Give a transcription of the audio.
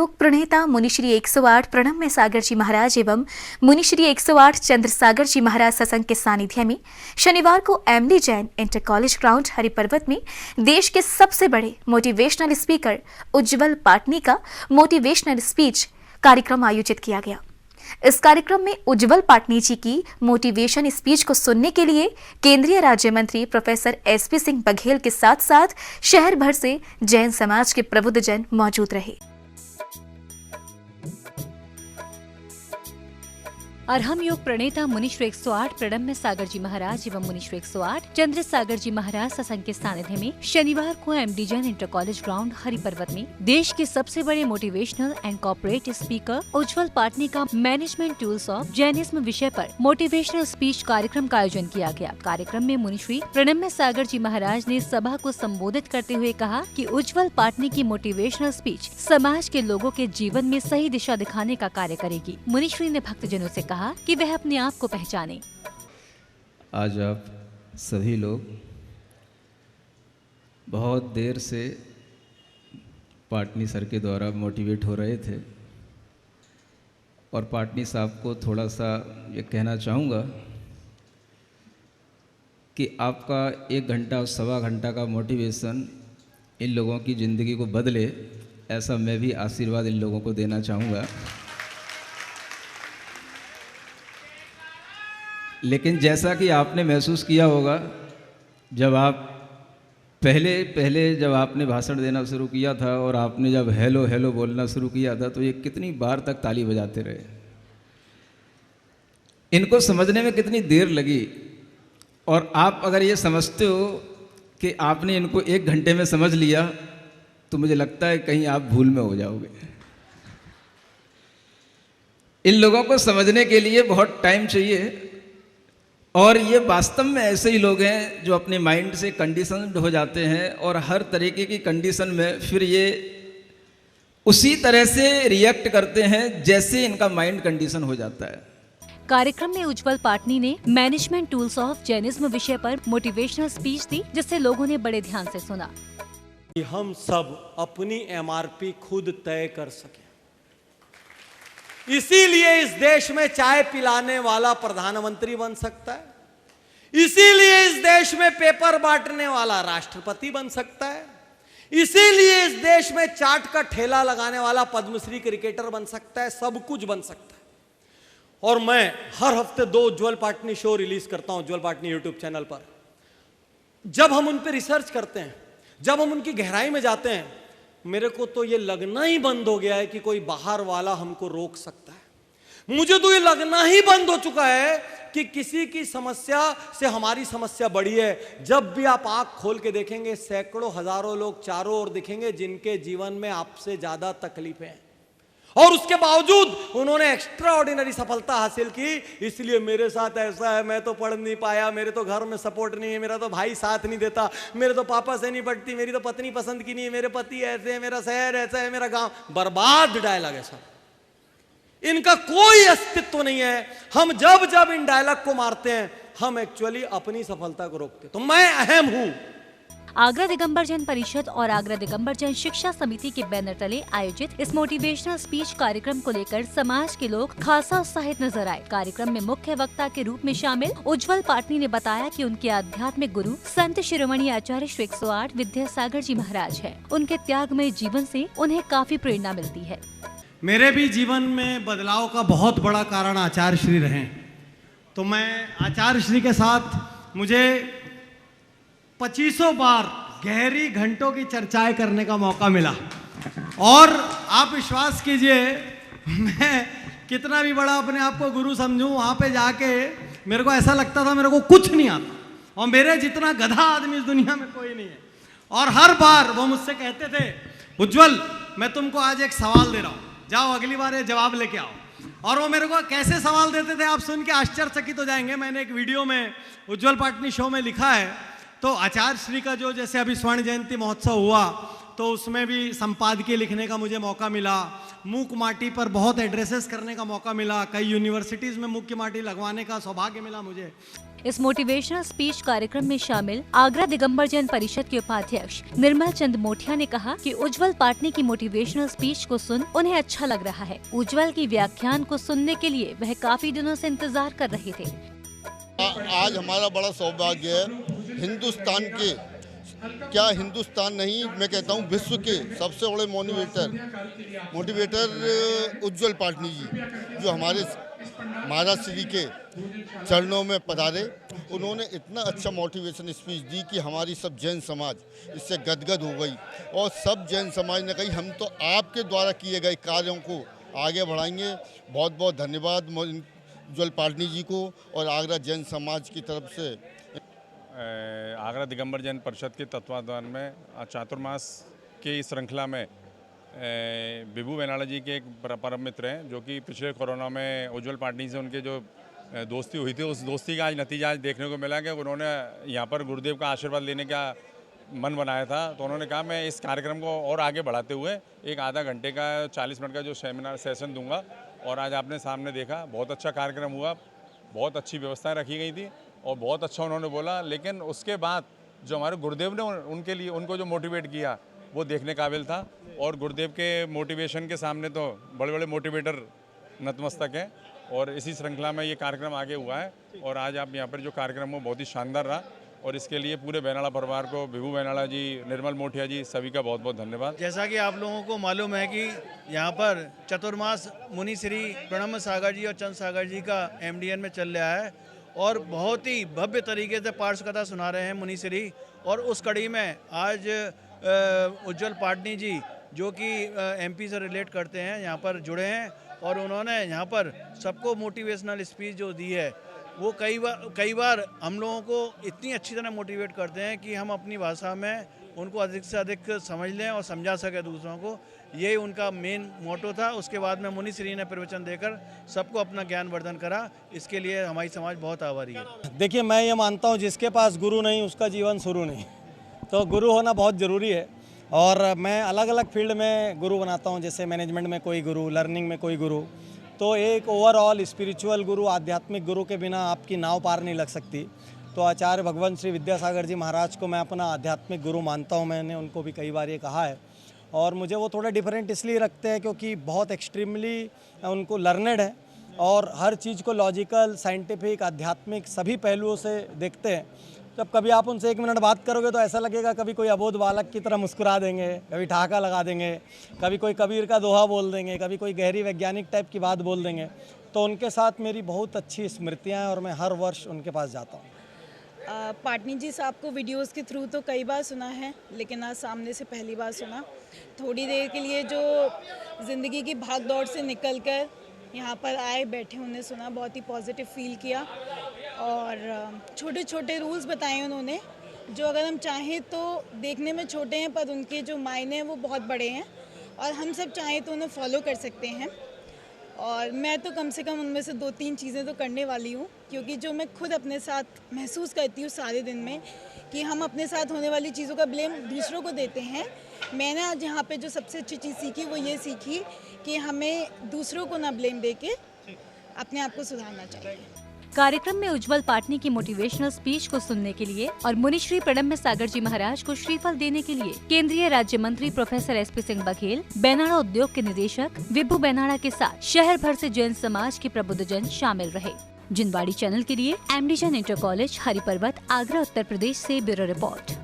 योग प्रणेता मुनिश्री 108 प्रणम्य सागर जी महाराज एवं मुनिश्री 108 चंद्र सागर जी महाराज सत्संग के सानिध्य में शनिवार को MD Jain inter college ground Hariparvat में देश के सबसे बड़े मोटिवेशनल स्पीकर उज्जवल पाटनी का मोटिवेशनल स्पीच कार्यक्रम आयोजित किया गया। इस कार्यक्रम में उज्जवल पाटनी जी की मोटिवेशन स्पीच को सुनने के लिए केंद्रीय राज्य मंत्री प्रोफेसर एसपी सिंह बघेल के साथ साथ शहर भर से जैन समाज के प्रबुद्ध जन मौजूद रहे। अरहम योग प्रणेता मुनिश्री 108 प्रणम्य सागर जी महाराज एवं मुनिश्री 108 चंद्र सागर जी महाराज सत्संग के सानिध्य में शनिवार को MD Jain inter college ground Hariparvat में देश के सबसे बड़े motivational and corporate speaker Ujjwal Patni का मैनेजमेंट टूल्स ऑफ जैनिज्म विषय पर मोटिवेशनल स्पीच कार्यक्रम का आयोजन किया गया। कार्यक्रम में मुनिश्री प्रणम्य सागर जी महाराज ने सभा को संबोधित करते हुए कहा कि उज्जवल पाटनी की मोटिवेशनल स्पीच समाज के लोगों के जीवन में सही दिशा दिखाने का कार्य करेगी। मुनिश्री ने भक्तजनों से कहा कि वह अपने आप को पहचाने। आज आप सभी लोग बहुत देर से पाटनी सर के द्वारा मोटिवेट हो रहे थे और पाटनी साहब को थोड़ा सा ये कहना चाहूँगा कि आपका 1 घंटा और सवा घंटा का मोटिवेशन इन लोगों की ज़िंदगी को बदले, ऐसा मैं भी आशीर्वाद इन लोगों को देना चाहूँगा। लेकिन जैसा कि आपने महसूस किया होगा, जब आप पहले जब आपने भाषण देना शुरू किया था और आपने जब हेलो हेलो बोलना शुरू किया था, तो ये कितनी बार तक ताली बजाते रहे। इनको समझने में कितनी देर लगी। और आप अगर ये समझते हो कि आपने इनको 1 घंटे में समझ लिया, तो मुझे लगता है कहीं आप भूल में हो जाओगे। इन लोगों को समझने के लिए बहुत टाइम चाहिए और ये वास्तव में ऐसे ही लोग हैं जो अपने माइंड से कंडीशन्ड हो जाते हैं और हर तरीके की कंडीशन में फिर ये उसी तरह से रिएक्ट करते हैं जैसे इनका माइंड कंडीशन हो जाता है। कार्यक्रम में उज्जवल पाटनी ने मैनेजमेंट टूल्स ऑफ जैनिज्म विषय पर मोटिवेशनल स्पीच दी, जिसे लोगों ने बड़े ध्यान से सुना। हम सब अपनी एमआरपी खुद तय कर सकें, इसीलिए इस देश में चाय पिलाने वाला प्रधानमंत्री बन सकता है, इसीलिए इस देश में पेपर बांटने वाला राष्ट्रपति बन सकता है, इसीलिए इस देश में चाट का ठेला लगाने वाला पद्मश्री क्रिकेटर बन सकता है, सब कुछ बन सकता है। और मैं हर हफ्ते 2 उज्जवल पाटनी शो रिलीज करता हूं उज्जवल पाटनी यूट्यूब चैनल पर। जब हम उन पर रिसर्च करते हैं, जब हम उनकी गहराई में जाते हैं, मेरे को तो ये लगना ही बंद हो गया है कि कोई बाहर वाला हमको रोक सकता है। मुझे तो ये लगना ही बंद हो चुका है कि किसी की समस्या से हमारी समस्या बड़ी है। जब भी आप आंख खोल के देखेंगे, सैकड़ों हजारों लोग चारों ओर दिखेंगे जिनके जीवन में आपसे ज्यादा तकलीफें हैं, और उसके बावजूद उन्होंने एक्स्ट्रा ऑर्डिनरी सफलता हासिल की। इसलिए मेरे साथ ऐसा है, मैं तो पढ़ नहीं पाया, मेरे तो घर में सपोर्ट नहीं है, मेरा तो भाई साथ नहीं देता, मेरे तो पापा से नहीं पढ़ती, मेरी तो पत्नी पसंद की नहीं है, मेरे पति ऐसे है, मेरा शहर ऐसा है, मेरा गांव। बर्बाद डायलॉग है सब, इनका कोई अस्तित्व नहीं है। हम जब जब इन डायलॉग को मारते हैं, हम एक्चुअली अपनी सफलता को रोकते। तो मैं अहम हूं। आगरा दिगंबर जैन परिषद और आगरा दिगंबर जैन शिक्षा समिति के बैनर तले आयोजित इस मोटिवेशनल स्पीच कार्यक्रम को लेकर समाज के लोग खासा उत्साहित नजर आए। कार्यक्रम में मुख्य वक्ता के रूप में शामिल उज्जवल पाटनी ने बताया कि उनके आध्यात्मिक गुरु संत शिरोमणि आचार्य श्री 108 विद्यासागर जी महाराज है। उनके त्यागमय जीवन से उन्हें काफी प्रेरणा मिलती है। मेरे भी जीवन में बदलाव का बहुत बड़ा कारण आचार्य श्री रहे। तो मैं आचार्य श्री के साथ मुझे 2500 बार गहरी घंटों की चर्चाएं करने का मौका मिला। और आप विश्वास कीजिए, मैं कितना भी बड़ा अपने आप को गुरु समझूं, वहां पे जाके मेरे को ऐसा लगता था मेरे को कुछ नहीं आता और मेरे जितना गधा आदमी इस दुनिया में कोई नहीं है। और हर बार वो मुझसे कहते थे, उज्जवल मैं तुमको आज एक सवाल दे रहा हूं, जाओ अगली बार ये जवाब लेके आओ। और वो मेरे को कैसे सवाल देते थे आप सुन के आश्चर्यचकित हो जाएंगे। मैंने एक वीडियो में उज्जवल पाटनी शो में लिखा है, तो आचार्य श्री का जो जैसे अभी स्वर्ण जयंती महोत्सव हुआ, तो उसमें भी संपादकीय लिखने का मुझे मौका मिला, मूक माटी पर बहुत एड्रेसेस करने का मौका मिला, कई यूनिवर्सिटीज़ में मुख्य माटी लगवाने का सौभाग्य मिला मुझे। इस मोटिवेशनल स्पीच कार्यक्रम में शामिल आगरा दिगंबर जैन परिषद के उपाध्यक्ष निर्मल चंद मोठिया ने कहा कि उज्जवल पाटनी की मोटिवेशनल स्पीच को सुन उन्हें अच्छा लग रहा है। उज्जवल की व्याख्यान को सुनने के लिए वह काफी दिनों से इंतजार कर रहे थे। आज हमारा बड़ा सौभाग्य है, हिंदुस्तान के क्या हिंदुस्तान नहीं, मैं कहता हूँ विश्व के सबसे बड़े मोटिवेटर उज्जवल पाटनी जी जो हमारे महाराज श्री के चरणों में पधारे। उन्होंने इतना अच्छा मोटिवेशन स्पीच दी कि हमारी सब जैन समाज इससे गदगद हो गई और सब जैन समाज ने कही हम तो आपके द्वारा किए गए कार्यों को आगे बढ़ाएंगे। बहुत बहुत धन्यवाद उज्जवल पाटनी जी को और आगरा जैन समाज की तरफ से। आगरा दिगंबर जैन परिषद के तत्वाधान में चातुर्मास की श्रृंखला में विभू बेनाला जी के एक परम मित्र हैं जो कि पिछले कोरोना में उज्जवल पाटनी से उनके जो दोस्ती हुई थी, उस दोस्ती का आज नतीजा आज देखने को मिला कि उन्होंने यहाँ पर गुरुदेव का आशीर्वाद लेने का मन बनाया था। तो उन्होंने कहा मैं इस कार्यक्रम को और आगे बढ़ाते हुए एक आधा घंटे का 40 मिनट का जो सेमिनार सेशन दूंगा। और आज आपने सामने देखा बहुत अच्छा कार्यक्रम हुआ, बहुत अच्छी व्यवस्थाएँ रखी गई थी और बहुत अच्छा उन्होंने बोला। लेकिन उसके बाद जो हमारे गुरुदेव ने उनके लिए उनको जो मोटिवेट किया वो देखने काबिल था। और गुरुदेव के मोटिवेशन के सामने तो बड़े बड़े मोटिवेटर नतमस्तक हैं और इसी श्रृंखला में ये कार्यक्रम आगे हुआ है। और आज आप यहाँ पर जो कार्यक्रम हो बहुत ही शानदार रहा और इसके लिए पूरे बेनाला परिवार को, विभू बेनाला जी, निर्मल मोठिया जी, सभी का बहुत बहुत धन्यवाद। जैसा कि आप लोगों को मालूम है कि यहाँ पर चतुर्मास मुनि श्री प्रणम सागर जी और चंद सागर जी का MDN में चल रहा है और बहुत ही भव्य तरीके से पार्श्व कथा सुना रहे हैं मुनि श्री। और उस कड़ी में आज उज्जवल पाटनी जी जो कि MP से रिलेट करते हैं यहाँ पर जुड़े हैं और उन्होंने यहाँ पर सबको मोटिवेशनल स्पीच जो दी है वो कई बार हम लोगों को इतनी अच्छी तरह मोटिवेट करते हैं कि हम अपनी भाषा में उनको अधिक से अधिक समझ लें और समझा सकें दूसरों को। यही उनका मेन मोटो था। उसके बाद में मुनि श्री ने प्रवचन देकर सबको अपना ज्ञान वर्धन करा। इसके लिए हमारी समाज बहुत आभारी है। देखिए, मैं ये मानता हूँ जिसके पास गुरु नहीं उसका जीवन शुरू नहीं, तो गुरु होना बहुत ज़रूरी है। और मैं अलग अलग फील्ड में गुरु बनाता हूँ, जैसे मैनेजमेंट में कोई गुरु, लर्निंग में कोई गुरु। तो एक ओवरऑल स्पिरिचुअल गुरु, आध्यात्मिक गुरु के बिना आपकी नाव पार नहीं लग सकती। तो आचार्य भगवान श्री विद्यासागर जी महाराज को मैं अपना आध्यात्मिक गुरु मानता हूँ। मैंने उनको भी कई बार ये कहा है और मुझे वो थोड़ा डिफरेंट इसलिए रखते हैं क्योंकि बहुत एक्सट्रीमली उनको लर्नेड है और हर चीज़ को लॉजिकल, साइंटिफिक, आध्यात्मिक सभी पहलुओं से देखते हैं। जब कभी आप उनसे 1 मिनट बात करोगे तो ऐसा लगेगा कभी कोई अबोध बालक की तरह मुस्कुरा देंगे, कभी ठहाका लगा देंगे, कभी कोई कबीर का दोहा बोल देंगे, कभी कोई गहरी वैज्ञानिक टाइप की बात बोल देंगे। तो उनके साथ मेरी बहुत अच्छी स्मृतियाँ हैं और मैं हर वर्ष उनके पास जाता हूँ। पाटनी जी साहब को वीडियोस के थ्रू तो कई बार सुना है, लेकिन आज सामने से पहली बार सुना। थोड़ी देर के लिए जो ज़िंदगी की भाग दौड़ से निकल कर यहाँ पर आए, बैठे, उन्हें सुना, बहुत ही पॉजिटिव फील किया। और छोटे छोटे रूल्स बताए उन्होंने जो अगर हम चाहें तो देखने में छोटे हैं पर उनके जो मायने हैं वो बहुत बड़े हैं और हम सब चाहें तो उन्हें फॉलो कर सकते हैं। और मैं तो कम से कम उनमें से 2-3 चीज़ें तो करने वाली हूँ, क्योंकि जो मैं खुद अपने साथ महसूस करती हूँ सारे दिन में कि हम अपने साथ होने वाली चीज़ों का ब्लेम दूसरों को देते हैं। मैंने आज यहाँ पे जो सबसे अच्छी चीज़ सीखी वो ये सीखी कि हमें दूसरों को ना ब्लेम देके अपने आप को सुधारना चाहिए। कार्यक्रम में उज्जवल पाटनी की मोटिवेशनल स्पीच को सुनने के लिए और मुनिश्री प्रणम्य सागर जी महाराज को श्रीफल देने के लिए केंद्रीय राज्य मंत्री प्रोफेसर SP सिंह बघेल, बेनाड़ा उद्योग के निदेशक विभू बेनाड़ा के साथ शहर भर से जैन समाज के प्रबुद्धजन शामिल रहे। जिनवाड़ी चैनल के लिए MD Jain inter college Hariparvat, Agra, Uttar Pradesh से ब्यूरो रिपोर्ट।